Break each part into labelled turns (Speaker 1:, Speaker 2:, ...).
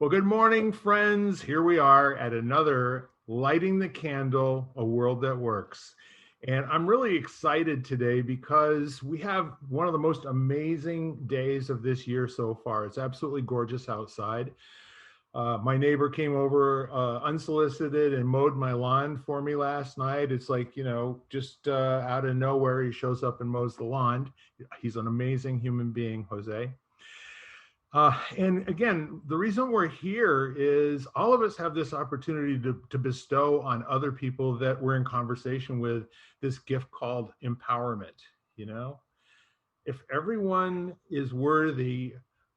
Speaker 1: Well, good morning, friends. Here we are at another Lighting the Candle, A World That Works. And I'm really excited today because we have one of the most amazing days of this year so far. It's absolutely gorgeous outside. My neighbor came over unsolicited and mowed my lawn for me last night. It's like, just out of nowhere, he shows up and mows the lawn. He's an amazing human being, Jose. And again, the reason we're here is all of us have this opportunity to bestow on other people that we're in conversation with this gift called empowerment. You know, if everyone is worthy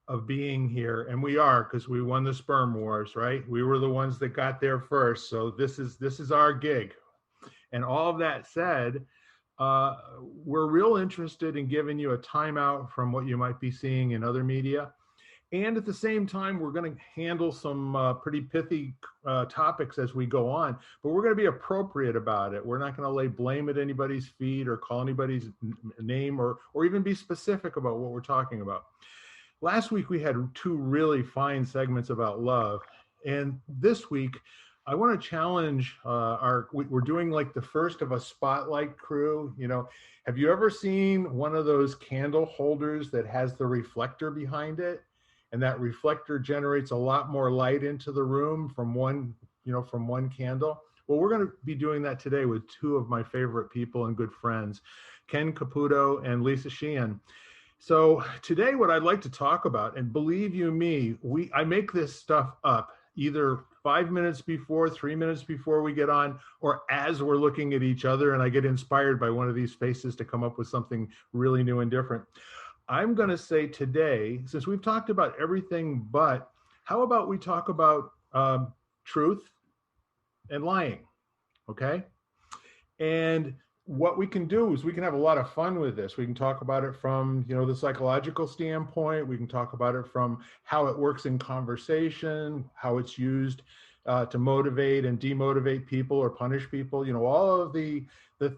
Speaker 1: of being here, and we are, because we won the sperm wars, right? We were the ones that got there first. So this is our gig. And all of that said, we're real interested in giving you a timeout from what you might be seeing in other media. And at the same time, we're going to handle some pretty pithy topics as we go on, but we're going to be appropriate about it. We're not going to lay blame at anybody's feet or call anybody's name or even be specific about what we're talking about. Last week, we had two really fine segments about love. And this week, I want to challenge we're doing like the first of a spotlight crew. Have you ever seen one of those candle holders that has the reflector behind it? And that reflector generates a lot more light into the room from one candle. Well, we're going to be doing that today with two of my favorite people and good friends, Ken Caputo and Lisa Sheehan. So today what I'd like to talk about, and believe you me, I make this stuff up either 5 minutes before, 3 minutes before we get on, or as we're looking at each other, and I get inspired by one of these faces to come up with something really new and different. I'm going to say today, since we've talked about everything, but how about we talk about truth and lying, okay? And what we can do is we can have a lot of fun with this. We can talk about it from, the psychological standpoint. We can talk about it from how it works in conversation, how it's used to motivate and demotivate people or punish people, all of the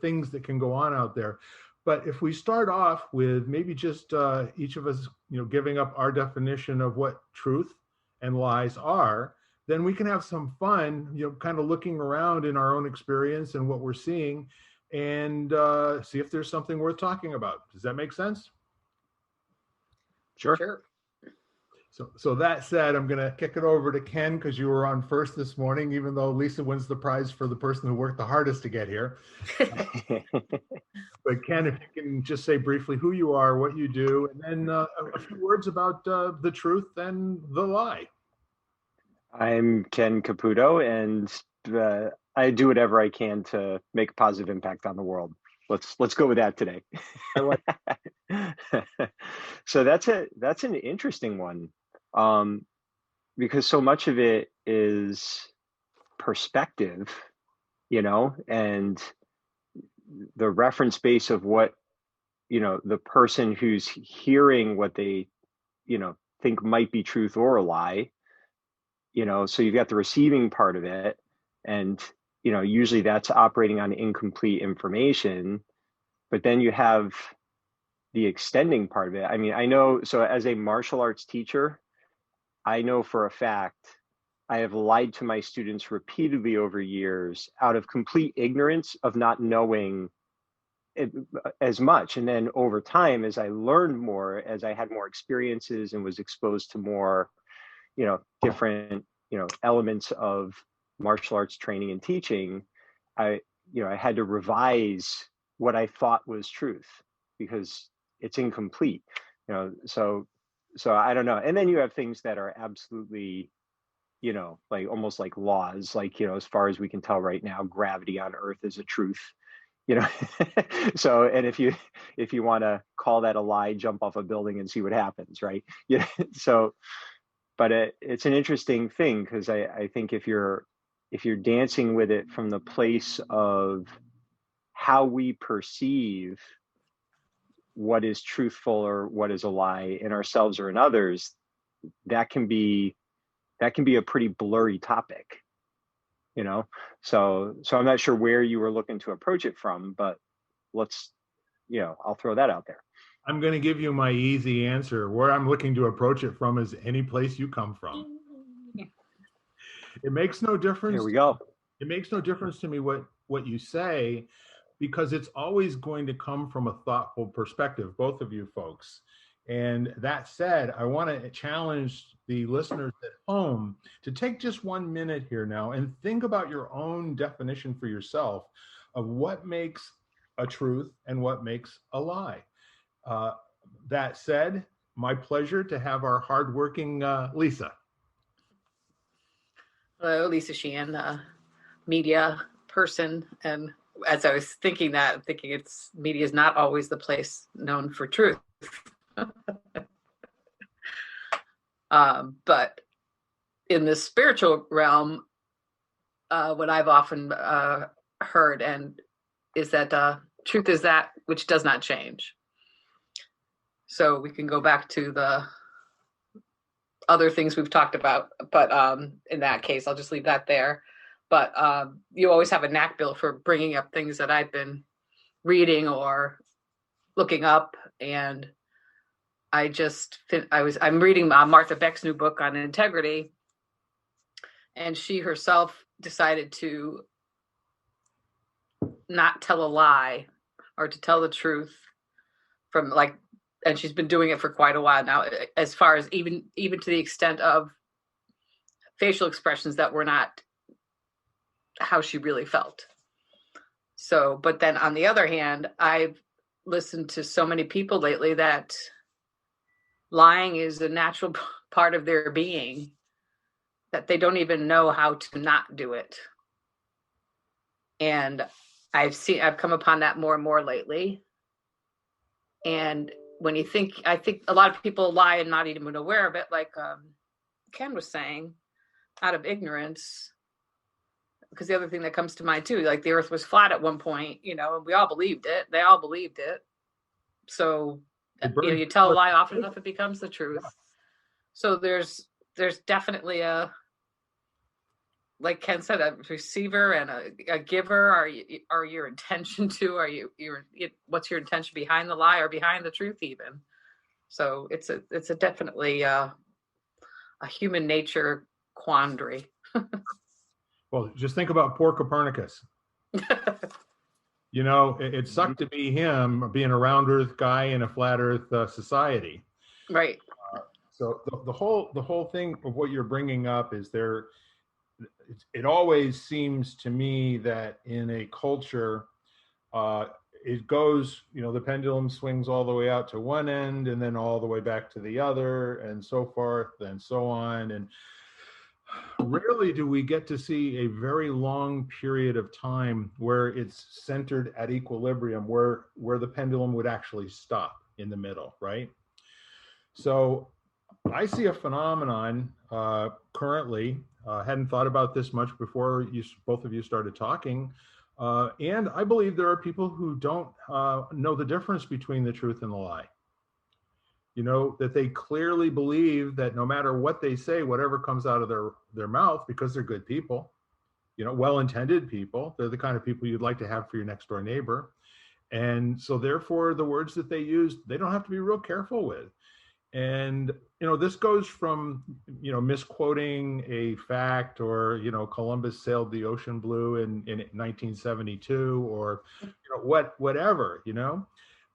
Speaker 1: things that can go on out there. But if we start off with maybe just each of us, giving up our definition of what truth and lies are, then we can have some fun, kind of looking around in our own experience and what we're seeing and see if there's something worth talking about. Does that make sense?
Speaker 2: Sure.
Speaker 1: So that said, I'm going to kick it over to Ken because you were on first this morning, even though Lisa wins the prize for the person who worked the hardest to get here. But Ken, if you can just say briefly who you are, what you do, and then a few words about the truth and the lie.
Speaker 2: I'm Ken Caputo, and I do whatever I can to make a positive impact on the world. Let's go with that today.
Speaker 1: I like
Speaker 2: So that's an interesting one, because so much of it is perspective, and the reference base of what the person who's hearing what they think might be truth or a lie. So you've got the receiving part of it, and usually that's operating on incomplete information, but then you have the extending part of it. I mean, I know, so as a martial arts teacher, I know for a fact I have lied to my students repeatedly over years out of complete ignorance of not knowing as much. And then over time, as I learned more, as I had more experiences and was exposed to more different elements of martial arts training and teaching, I had to revise what I thought was truth because it's incomplete. So I don't know. And then you have things that are absolutely like almost like laws, like as far as we can tell right now, gravity on Earth is a truth. So, and if you want to call that a lie, jump off a building and see what happens, right? So but it's an interesting thing because I think if you're dancing with it from the place of how we perceive what is truthful or what is a lie in ourselves or in others, that can be a pretty blurry topic, so I'm not sure where you were looking to approach it from, but I'll throw that out there.
Speaker 1: I'm going to give you my easy answer. Where I'm looking to approach it from is any place you come from. It makes no difference.
Speaker 2: Here we go.
Speaker 1: It makes no difference to me what you say, because it's always going to come from a thoughtful perspective, both of you folks. And that said, I want to challenge the listeners at home to take just 1 minute here now and think about your own definition for yourself of what makes a truth and what makes a lie. That said, my pleasure to have our hardworking Lisa.
Speaker 3: Hello, Lisa Sheehan, media person. And as I was thinking that, I'm thinking media is not always the place known for truth. But in the spiritual realm, what I've often heard is that truth is that which does not change. So we can go back to the other things we've talked about, but in that case, I'll just leave that there. But you always have a knack, Bill, for bringing up things that I've been reading or looking up, and I'm reading Martha Beck's new book on integrity, and she herself decided to not tell a lie or to tell the truth and she's been doing it for quite a while now, as far as even to the extent of facial expressions that were not how she really felt. So, but then on the other hand, I've listened to so many people lately that lying is a natural part of their being, that they don't even know how to not do it. And I've come upon that more and more lately. And I think a lot of people lie and not even aware of it, like Ken was saying, out of ignorance. Because the other thing that comes to mind too, like the earth was flat at one point, and we all believed it. They all believed it. So, you tell a lie often enough, it becomes the truth. So there's definitely like Ken said, a receiver and a giver. Are your intention to? What's your intention behind the lie or behind the truth even? So it's a definitely a human nature quandary.
Speaker 1: Well, just think about poor Copernicus. It sucked to be him, being a round Earth guy in a flat Earth society.
Speaker 3: Right.
Speaker 1: So the whole thing of what you're bringing up is it always seems to me that in a culture, it goes, the pendulum swings all the way out to one end and then all the way back to the other and so forth and so on. And rarely do we get to see a very long period of time where it's centered at equilibrium, where the pendulum would actually stop in the middle, right? So I see a phenomenon currently. Hadn't thought about this much before both of you started talking. And I believe there are people who don't know the difference between the truth and the lie. That they clearly believe that no matter what they say, whatever comes out of their mouth, because they're good people, well-intended people, they're the kind of people you'd like to have for your next door neighbor. And so therefore the words that they use, they don't have to be real careful with. And, this goes from, misquoting a fact or, Columbus sailed the ocean blue in 1972 or, whatever.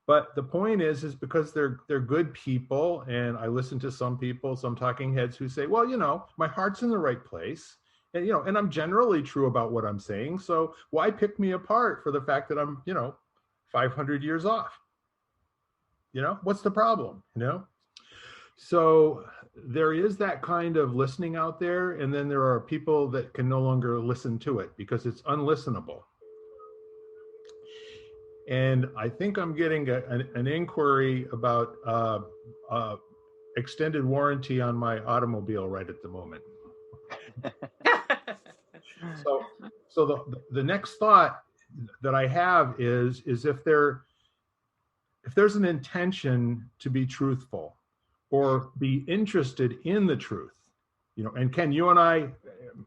Speaker 1: But the point is because they're good people. And I listen to some talking heads who say, well, my heart's in the right place. And, and I'm generally true about what I'm saying. So why pick me apart for the fact that I'm, 500 years off? What's the problem? So there is that kind of listening out there. And then there are people that can no longer listen to it because it's unlistenable. And I think I'm getting an inquiry about extended warranty on my automobile right at the moment. So the next thought that I have is if there's an intention to be truthful or be interested in the truth, and Ken, you and I,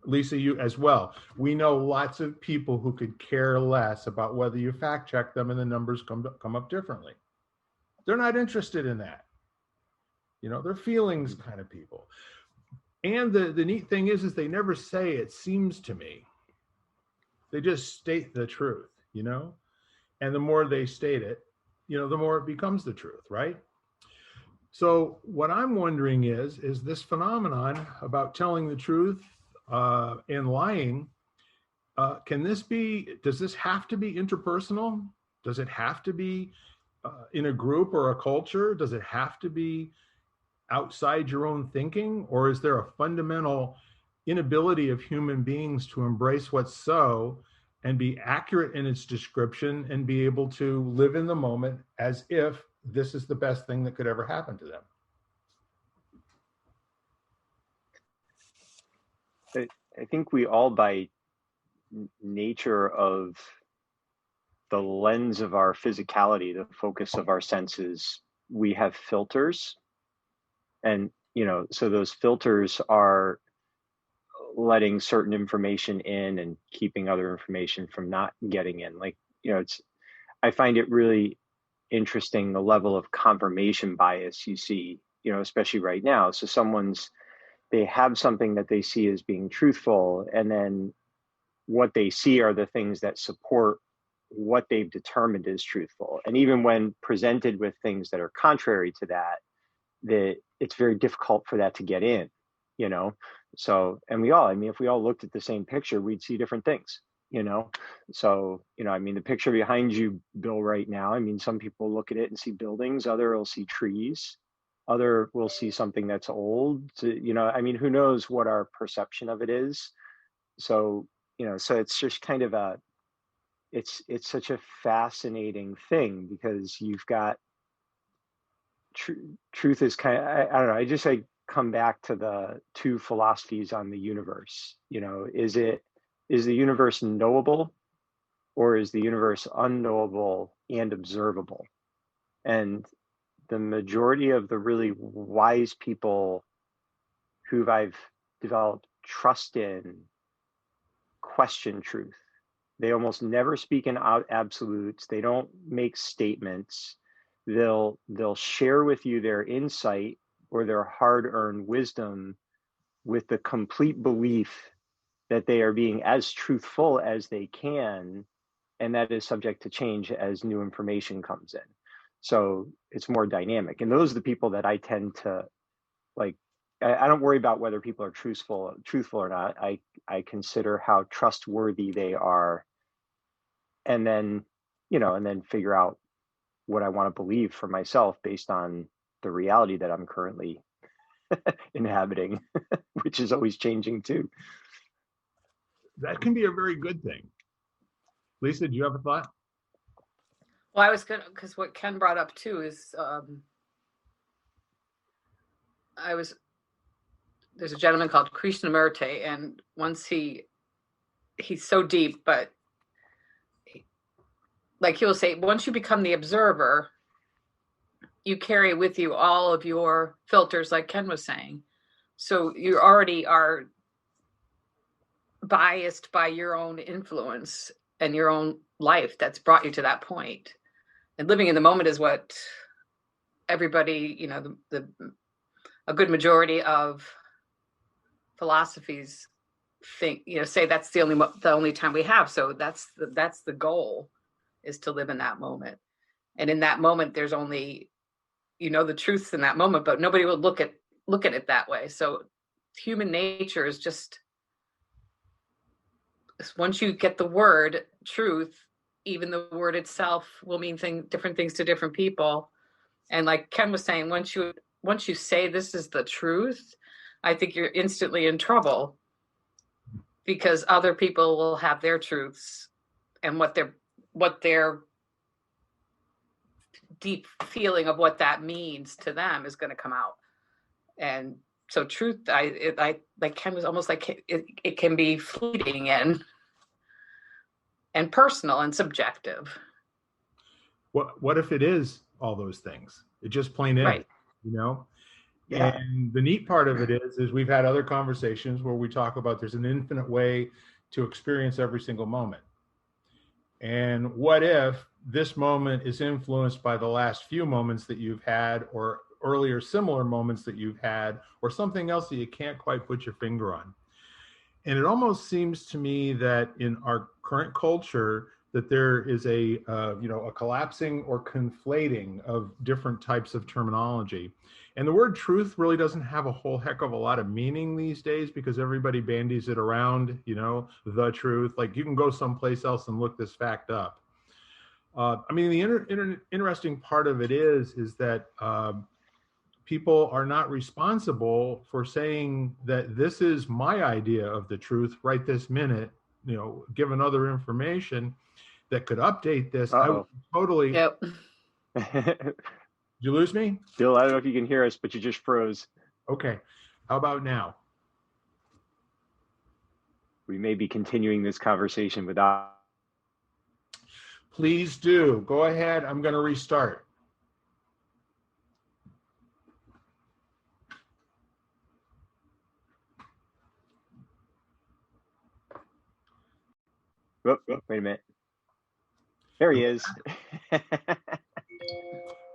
Speaker 1: Lisa, you as well, we know lots of people who could care less about whether you fact check them and the numbers come up differently. They're not interested in that. They're feelings kind of people. And the neat thing is they never say it seems to me. They just state the truth, you know? And the more they state it, you know, the more it becomes the truth, right? So what I'm wondering is this phenomenon about telling the truth and lying, does this have to be interpersonal? Does it have to be in a group or a culture? Does it have to be outside your own thinking? Or is there a fundamental inability of human beings to embrace what's so and be accurate in its description and be able to live in the moment as if this is the best thing that could ever happen to them?
Speaker 2: I think we all, by nature of the lens of our physicality, the focus of our senses, we have filters. And, you know, so those filters are letting certain information in and keeping other information from not getting in. Like, you know, I find it really interesting, the level of confirmation bias you see, you know, especially right now. So they have something that they see as being truthful, and then what they see are the things that support what they've determined is truthful. And even when presented with things that are contrary to that, it's very difficult for that to get in, you know? So, and if we all looked at the same picture, we'd see different things, you know? So, you know, I mean, the picture behind you, Bill, right now, I mean, some people look at it and see buildings, other will see trees, other will see something that's old, you know, I mean, who knows what our perception of it is. So, you know, so it's just kind of it's such a fascinating thing, because you've got truth is kind of, I don't know, I come back to the two philosophies on the universe. You know, is the universe knowable, or is the universe unknowable and observable? And the majority of the really wise people who I've developed trust in question truth. They almost never speak in absolutes. They don't make statements. They'll share with you their insight or their hard-earned wisdom with the complete belief that they are being as truthful as they can, and that is subject to change as new information comes in. So it's more dynamic. And those are the people that I tend to like. I don't worry about whether people are truthful or not. I consider how trustworthy they are, and then, you know, and then figure out what I want to believe for myself based on the reality that I'm currently inhabiting, which is always changing too.
Speaker 1: That can be a very good thing. Lisa, do you have a thought?
Speaker 3: Well, I was gonna, because what Ken brought up too is there's a gentleman called Krishnamurti, and once he's so deep, but like he will say, once you become the observer, you carry with you all of your filters, like Ken was saying. So you already are biased by your own influence and your own life that's brought you to that point. And living in the moment is what everybody, you know, a good majority of philosophies think, you know, say that's the only time we have. So that's the goal, is to live in that moment. And in that moment, there's only, you know, the truths in that moment, but nobody will look at it that way. So human nature is just, once you get the word truth, even the word itself will mean different things to different people. And like Ken was saying, once you say this is the truth, I think you're instantly in trouble, because other people will have their truths, and what their deep feeling of what that means to them is going to come out. And so truth, I like Ken was almost like it can be fleeting and personal and subjective.
Speaker 1: What if it is all those things? It just plain is,
Speaker 3: right.
Speaker 1: You know?
Speaker 2: Yeah.
Speaker 1: And the neat part of it is we've had other conversations where we talk about there's an infinite way to experience every single moment. And what if this moment is influenced by the last few moments that you've had, or earlier similar moments that you've had, or something else that you can't quite put your finger on. And it almost seems to me that in our current culture, that there is a collapsing or conflating of different types of terminology. And the word truth really doesn't have a whole heck of a lot of meaning these days, because everybody bandies it around, the truth. Like, you can go someplace else and look this fact up. The interesting part of it is that people are not responsible for saying that this is my idea of the truth right this minute, given other information that could update this. I would totally.
Speaker 3: Yep.
Speaker 1: Did you lose me?
Speaker 2: Bill, I don't know if you can hear us, but you just froze.
Speaker 1: Okay. How about now?
Speaker 2: We may be continuing this conversation without.
Speaker 1: Please do. Go ahead. I'm going to restart.
Speaker 2: Whoop, wait a minute. There he is.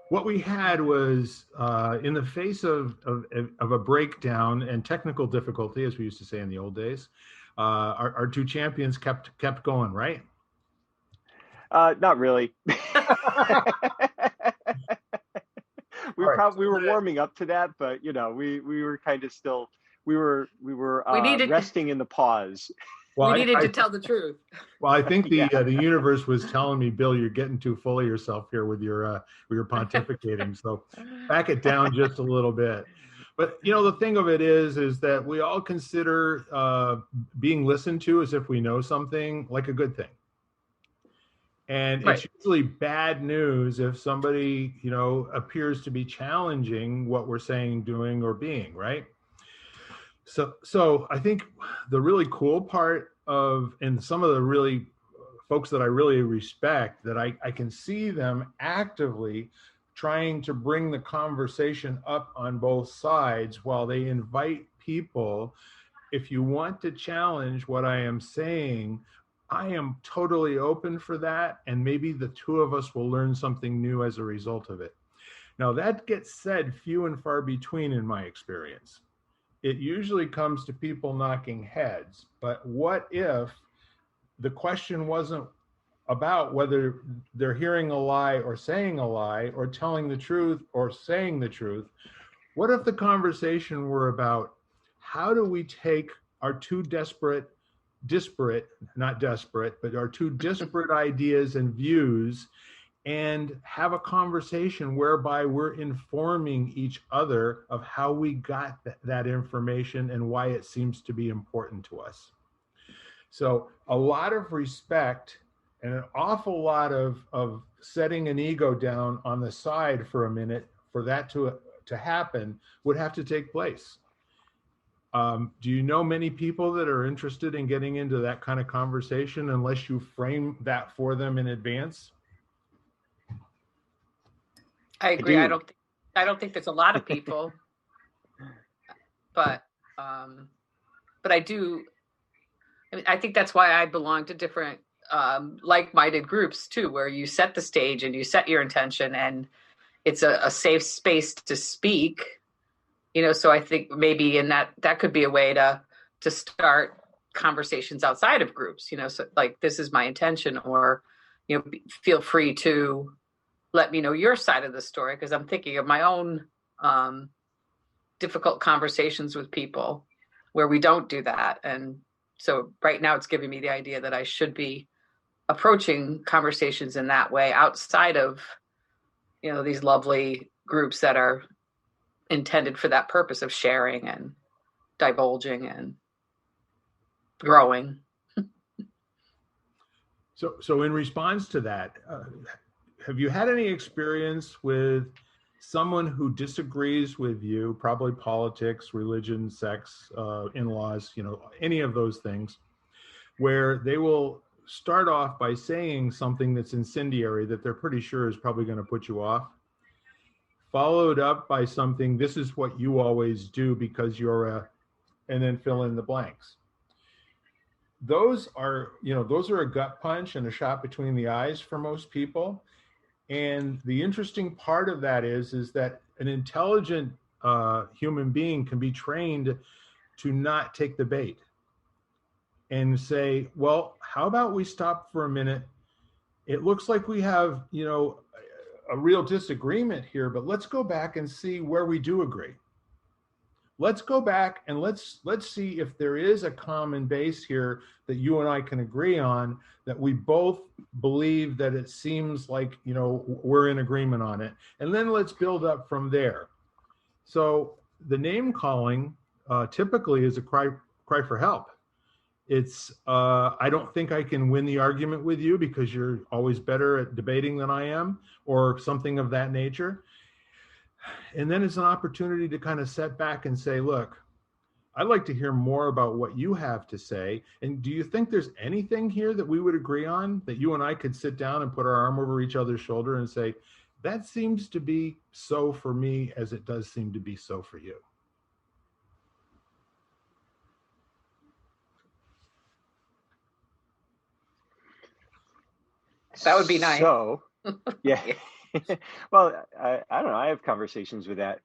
Speaker 1: What we had was, in the face of a breakdown and technical difficulty, as we used to say in the old days, our two champions kept going, right?
Speaker 2: Not really. We were warming up to that, but we were kind of still we were resting in the pause.
Speaker 3: Well, we needed to tell the truth.
Speaker 1: Well, I think the universe was telling me, Bill, you're getting too full of yourself here with your pontificating. So back it down just a little bit. But the thing of it is that we all consider being listened to as if we know something like a good thing. And It's usually bad news if somebody, appears to be challenging what we're saying, doing, or being, right? So I think the really cool part and some of the really folks that I really respect, that I can see them actively trying to bring the conversation up on both sides while they invite people. If you want to challenge what I am saying, I am totally open for that. And maybe the two of us will learn something new as a result of it. Now, that gets said few and far between in my experience. It usually comes to people knocking heads. But what if the question wasn't about whether they're hearing a lie or saying a lie, or telling the truth or saying the truth? What if the conversation were about, how do we take our two disparate, not desperate, but our two disparate ideas and views, and have a conversation whereby we're informing each other of how we got that information and why it seems to be important to us. So a lot of respect and an awful lot of setting an ego down on the side for a minute for that to happen would have to take place. Do you know many people that are interested in getting into that kind of conversation unless you frame that for them in advance?
Speaker 3: I agree. I don't think there's a lot of people, but I do. I think that's why I belong to different like-minded groups too, where you set the stage and you set your intention, and it's a safe space to speak. So I think maybe in that could be a way to start conversations outside of groups. So like, this is my intention, or feel free to let me know your side of the story, because I'm thinking of my own difficult conversations with people where we don't do that. And so right now it's giving me the idea that I should be approaching conversations in that way, outside of, these lovely groups that are intended for that purpose of sharing and divulging and growing.
Speaker 1: So in response to that, have you had any experience with someone who disagrees with you, probably politics, religion, sex, in-laws, any of those things, where they will start off by saying something that's incendiary that they're pretty sure is probably going to put you off, followed up by something, this is what you always do because you're and then fill in the blanks. Those are a gut punch and a shot between the eyes for most people. And the interesting part of that is that an intelligent human being can be trained to not take the bait and say, well, how about we stop for a minute? It looks like we have, a real disagreement here, but let's go back and see where we do agree. Let's go back and let's see if there is a common base here that you and I can agree on, that we both believe that it seems like, we're in agreement on it. And then let's build up from there. So the name calling typically is a cry for help. It's, I don't think I can win the argument with you because you're always better at debating than I am, or something of that nature. And then it's an opportunity to kind of set back and say, look, I'd like to hear more about what you have to say. And do you think there's anything here that we would agree on, that you and I could sit down and put our arm over each other's shoulder and say, that seems to be so for me as it does seem to be so for you?
Speaker 3: That would be nice.
Speaker 2: So, yeah. Well, I don't know. I have conversations with that,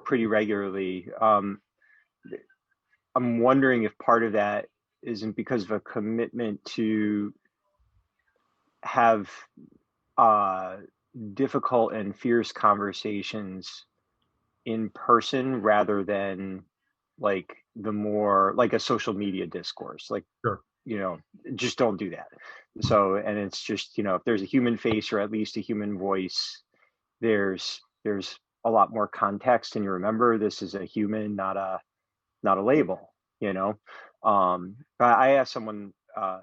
Speaker 2: pretty regularly. I'm wondering if part of that isn't because of a commitment to have difficult and fierce conversations in person rather than like the more like a social media discourse. Like,
Speaker 1: sure.
Speaker 2: Just don't do that. So, and it's just, if there's a human face or at least a human voice, there's a lot more context, and you remember this is a human, not a label, I asked someone, a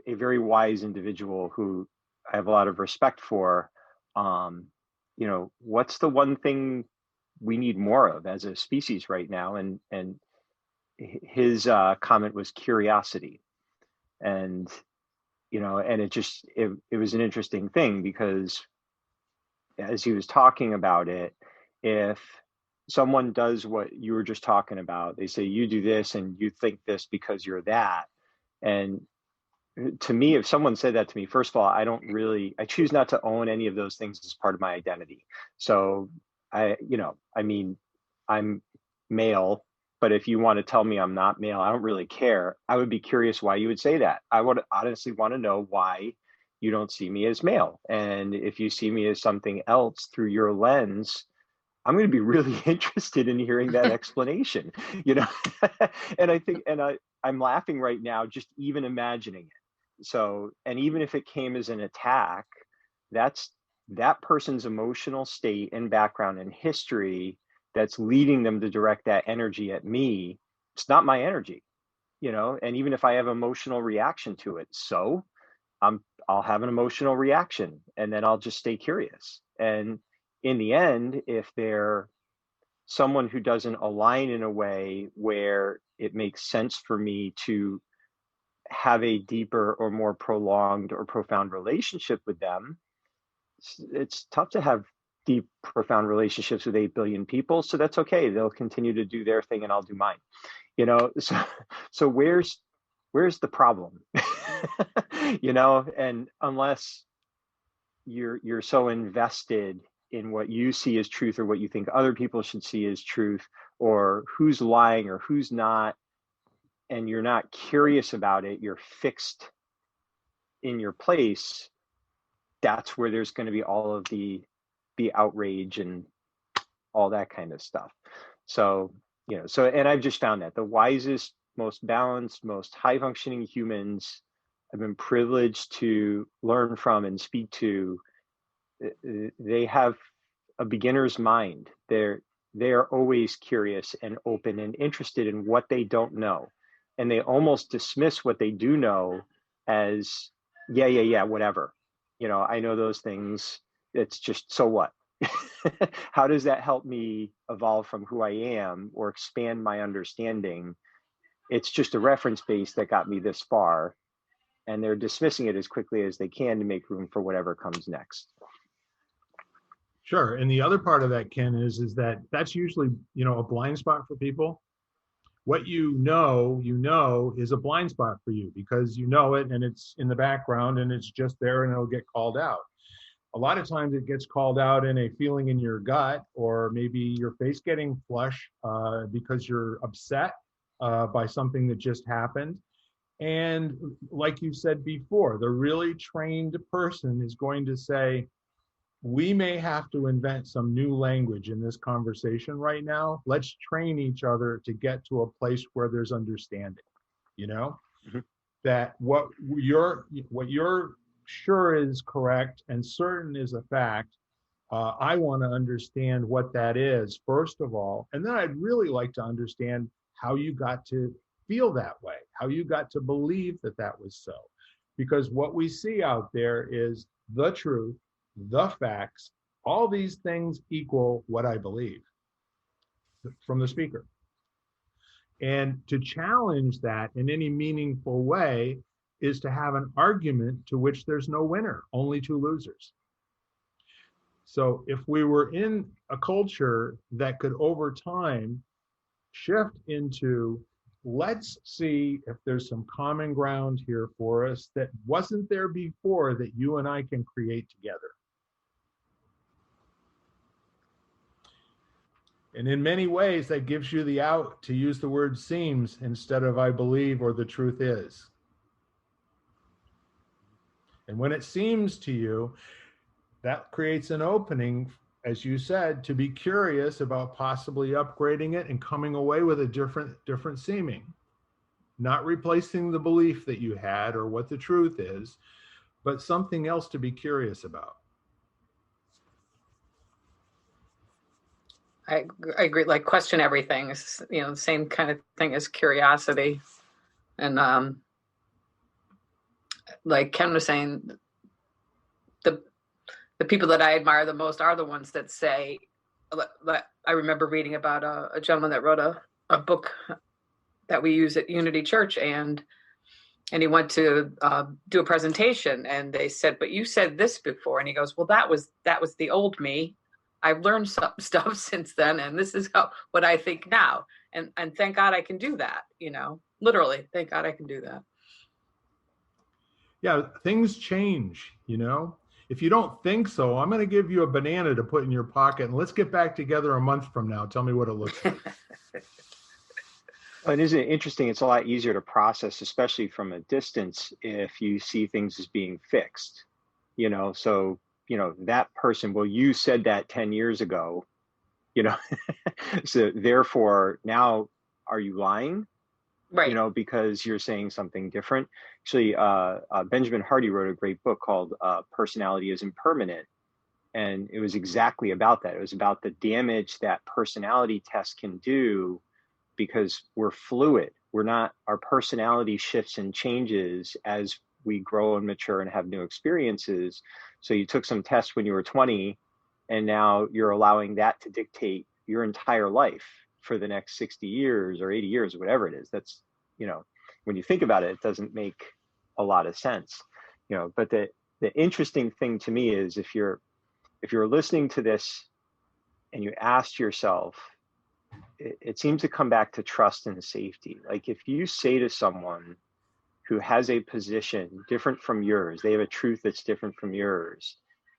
Speaker 2: very wise individual who I have a lot of respect for, what's the one thing we need more of as a species right now? And his comment was curiosity. And and it was an interesting thing, because as he was talking about it, if someone does what you were just talking about, they say you do this and you think this because you're that. And to me, if someone said that to me, first of all, I choose not to own any of those things as part of my identity. So I'm male, but if you want to tell me I'm not male, I don't really care. I would be curious why you would say that. I would honestly want to know why you don't see me as male. And if you see me as something else through your lens, I'm going to be really interested in hearing that explanation, and I'm laughing right now, just even imagining it. So, and even if it came as an attack, that's that person's emotional state and background and history that's leading them to direct that energy at me. It's not my energy, and even if I have emotional reaction to it, so I'll have an emotional reaction, and then I'll just stay curious. And in the end, if they're someone who doesn't align in a way where it makes sense for me to have a deeper or more prolonged or profound relationship with them, it's tough to have deep, profound relationships with 8 billion people. So that's okay. They'll continue to do their thing and I'll do mine. So where's the problem? And unless you're so invested in what you see as truth, or what you think other people should see as truth, or who's lying or who's not, and you're not curious about it, you're fixed in your place, that's where there's going to be all of the outrage and all that kind of stuff. So, and I've just found that the wisest, most balanced, most high functioning humans I've been privileged to learn from and speak to, they have a beginner's mind. They are always curious and open and interested in what they don't know. And they almost dismiss what they do know as, yeah, whatever. I know those things. It's just, so what? How does that help me evolve from who I am or expand my understanding? It's just a reference base that got me this far. And they're dismissing it as quickly as they can to make room for whatever comes next.
Speaker 1: Sure. And the other part of that, Ken, is that that's usually, a blind spot for people. What you know is a blind spot for you, because you know it and it's in the background and it's just there and it'll get called out. A lot of times it gets called out in a feeling in your gut, or maybe your face getting flush because you're upset by something that just happened. And like you said before, the really trained person is going to say, we may have to invent some new language in this conversation right now. Let's train each other to get to a place where there's understanding, you know?
Speaker 2: Mhm.
Speaker 1: That what you're sure is correct and certain is a fact. I want to understand what that is, first of all. And then I'd really like to understand how you got to feel that way, how you got to believe that that was so. Because what we see out there is the truth, the facts, all these things equal what I believe from the speaker. And to challenge that in any meaningful way is to have an argument to which there's no winner, only two losers. So if we were in a culture that could over time shift into, let's see if there's some common ground here for us that wasn't there before that you and I can create together. And in many ways, that gives you the out to use the word seems instead of I believe or the truth is. And when it seems to you, that creates an opening, as you said, to be curious about possibly upgrading it and coming away with a different seeming. Not replacing the belief that you had or what the truth is, but something else to be curious about.
Speaker 3: I agree. Like, question everything is, you know, the same kind of thing as curiosity. And like Ken was saying, the people that I admire the most are the ones that say, I remember reading about a gentleman that wrote a book that we use at Unity Church, and he went to do a presentation, and they said, but you said this before. And he goes, well, that was the old me. I've learned some stuff since then, and this is what I think now. And thank God I can do that, you know, literally, thank God I can do that.
Speaker 1: Yeah, things change, you know. If you don't think so, I'm going to give you a banana to put in your pocket, and let's get back together a month from now. Tell me what it looks like.
Speaker 2: And isn't it interesting? It's a lot easier to process, especially from a distance, if you see things as being fixed, you know. So, you know, that person, well, you said that 10 years ago, you know, so therefore now are you lying?
Speaker 3: Right.
Speaker 2: You know, because you're saying something different. Actually, Benjamin Hardy wrote a great book called Personality is Impermanent. And it was exactly about that. It was about the damage that personality tests can do, because we're fluid. We're not, our personality shifts and changes as we grow and mature and have new experiences. So you took some tests when you were 20, and now you're allowing that to dictate your entire life for the next 60 years or 80 years, whatever it is. That's, you know, when you think about it, it doesn't make a lot of sense, you know. But the interesting thing to me is, if you're listening to this and you ask yourself, it seems to come back to trust and safety. Like, if you say to someone who has a position different from yours, they have a truth that's different from yours,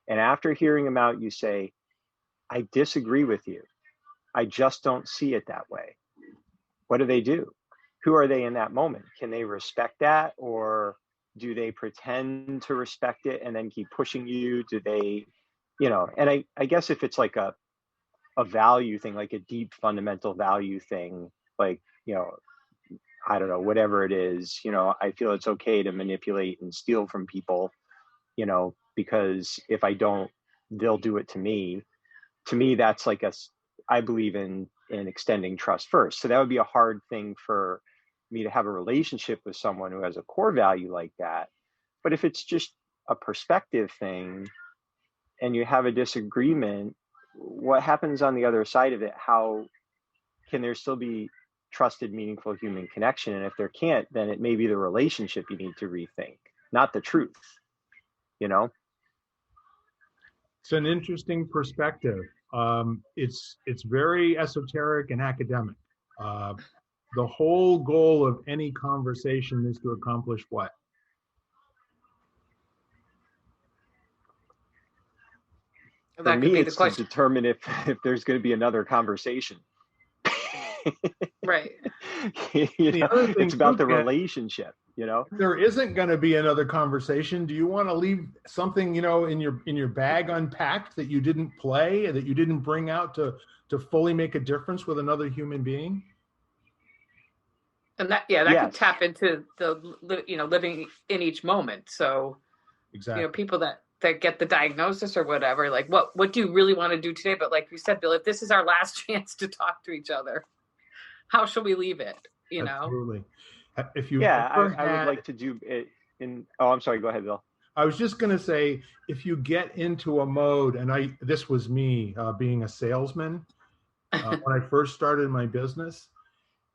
Speaker 2: and after hearing them out, you say, I disagree with you. I just don't see it that way. What do? Who are they in that moment? Can they respect that? Or do they pretend to respect it and then keep pushing you? Do they, you know, and I guess if it's like a value thing, like a deep fundamental value thing, like, you know, I don't know, whatever it is, you know, I feel it's okay to manipulate and steal from people, you know, because if I don't, they'll do it to me. To me, that's like I believe in extending trust first. So that would be a hard thing for me to have a relationship with someone who has a core value like that. But if it's just a perspective thing and you have a disagreement, what happens on the other side of it? How can there still be trusted, meaningful human connection? And if there can't, then it may be the relationship you need to rethink, not the truth, you know?
Speaker 1: It's an interesting perspective. It's very esoteric and academic. The whole goal of any conversation is to accomplish what?
Speaker 2: For
Speaker 3: That could
Speaker 2: me,
Speaker 3: be the
Speaker 2: it's to
Speaker 3: question.
Speaker 2: determine if there's going to be another conversation.
Speaker 3: Right.
Speaker 1: The other
Speaker 2: It's
Speaker 1: thing
Speaker 2: about
Speaker 1: too,
Speaker 2: the
Speaker 1: Ken,
Speaker 2: relationship,
Speaker 1: if there isn't going to be another conversation, do you want to leave something, in your bag unpacked that you didn't play, that you didn't bring out to fully make a difference with another human being?
Speaker 3: And that could
Speaker 2: Yes.
Speaker 3: tap into living in each moment. So,
Speaker 1: Exactly.
Speaker 3: people that get the diagnosis or whatever, like what do you really want to do today? But like you said, Bill, if this is our last chance to talk to each other, how shall we leave it?
Speaker 1: Absolutely. If you've
Speaker 2: Yeah,
Speaker 1: ever
Speaker 2: I would
Speaker 1: had,
Speaker 2: like to do it in. Oh, I'm sorry. Go ahead, Bill.
Speaker 1: I was just going to say, if you get into a mode, and this was me being a salesman when I first started my business,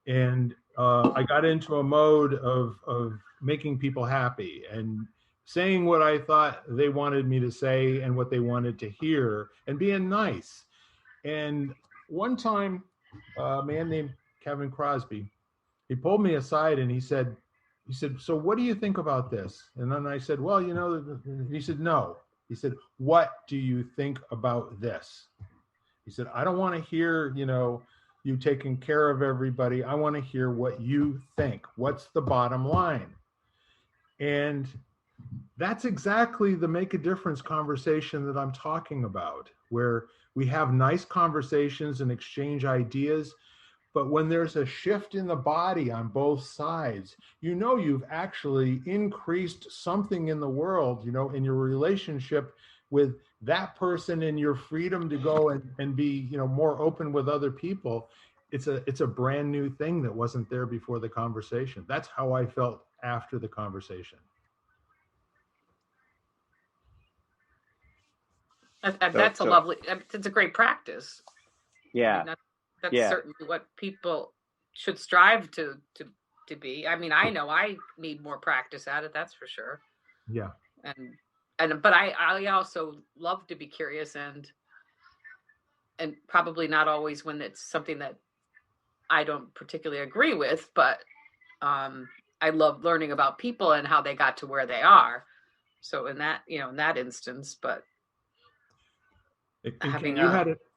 Speaker 1: and I got into a mode of making people happy and saying what I thought they wanted me to say and what they wanted to hear and being nice. And one time, a man named Kevin Crosby, he pulled me aside and he said, so what do you think about this? And then I said, well, he said, no. He said, what do you think about this? He said, I don't want to hear, you taking care of everybody. I want to hear what you think. What's the bottom line? And that's exactly the make a difference conversation that I'm talking about, where we have nice conversations and exchange ideas. But when there's a shift in the body on both sides, you've actually increased something in the world, in your relationship with that person and your freedom to go and be, more open with other people. It's a brand new thing that wasn't there before the conversation. That's how I felt after the conversation.
Speaker 3: That's it's a great practice.
Speaker 2: Yeah.
Speaker 3: That's certainly what people should strive to be. I mean, I know I need more practice at it. That's for sure.
Speaker 1: Yeah.
Speaker 3: But I also love to be curious and probably not always when it's something that I don't particularly agree with, but I love learning about people and how they got to where they are. So in that instance, but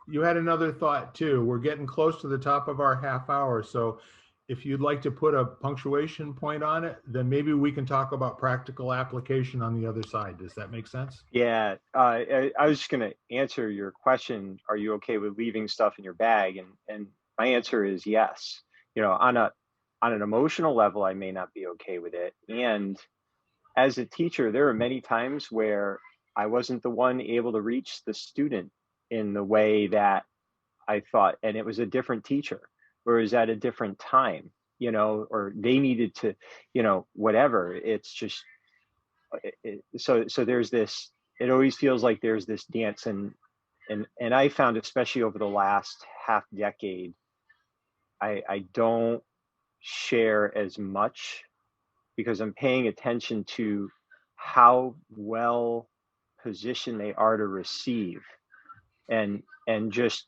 Speaker 1: you had another thought too. We're getting close to the top of our half hour. So if you'd like to put a punctuation point on it, then maybe we can talk about practical application on the other side. Does that make sense?
Speaker 2: Yeah. I was just going to answer your question. Are you okay with leaving stuff in your bag? And my answer is yes. On an emotional level, I may not be okay with it. And as a teacher, there are many times where I wasn't the one able to reach the student in the way that I thought, and it was a different teacher, or it was at a different time, or they needed to, whatever. It's just, so there's this, it always feels like there's this dance, and I found, especially over the last half decade, I don't share as much because I'm paying attention to how well positioned they are to receive, and just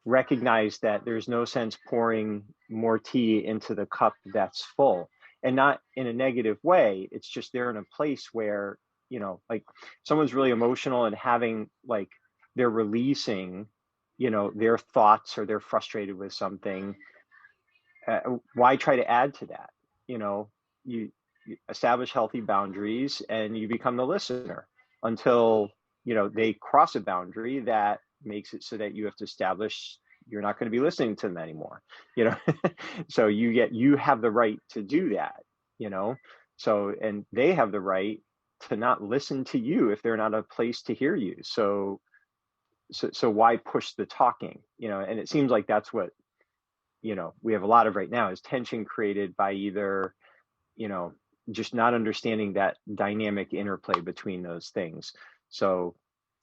Speaker 2: recognize that there's no sense pouring more tea into the cup that's full, and not in a negative way. It's just they're in a place where, like, someone's really emotional and having, like, they're releasing, their thoughts, or they're frustrated with something. Why try to add to that? You establish healthy boundaries and you become the listener until, they cross a boundary that makes it so that you have to establish you're not going to be listening to them anymore. So you have the right to do that, so, and they have the right to not listen to you if they're not a place to hear you. So why push the talking? And it seems like that's what, we have a lot of right now, is tension created by either, just not understanding that dynamic interplay between those things. So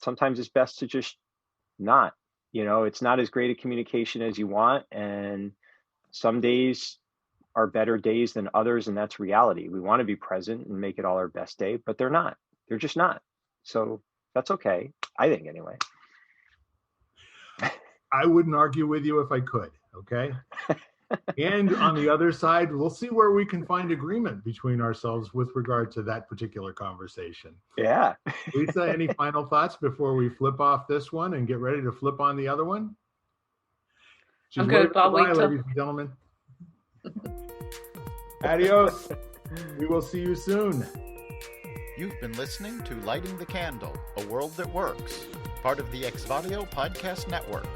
Speaker 2: sometimes it's best to just not, it's not as great a communication as you want. And some days are better days than others. And that's reality. We want to be present and make it all our best day, but they're not, they're just not. So that's okay. I think, anyway.
Speaker 1: I wouldn't argue with you if I could. Okay. And on the other side, we'll see where we can find agreement between ourselves with regard to that particular conversation.
Speaker 2: Yeah.
Speaker 1: Lisa, any final thoughts before we flip off this one and get ready to flip on the other one?
Speaker 3: I'm good. I'll wait till...
Speaker 1: ladies and gentlemen. Adios. We will see you soon.
Speaker 4: You've been listening to Lighting the Candle, A World That Works, part of the Exvadio Podcast Network.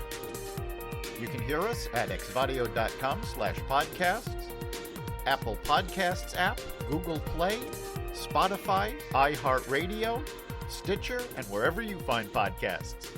Speaker 4: You can hear us at exvadio.com/podcasts, Apple Podcasts app, Google Play, Spotify, iHeartRadio, Stitcher, and wherever you find podcasts.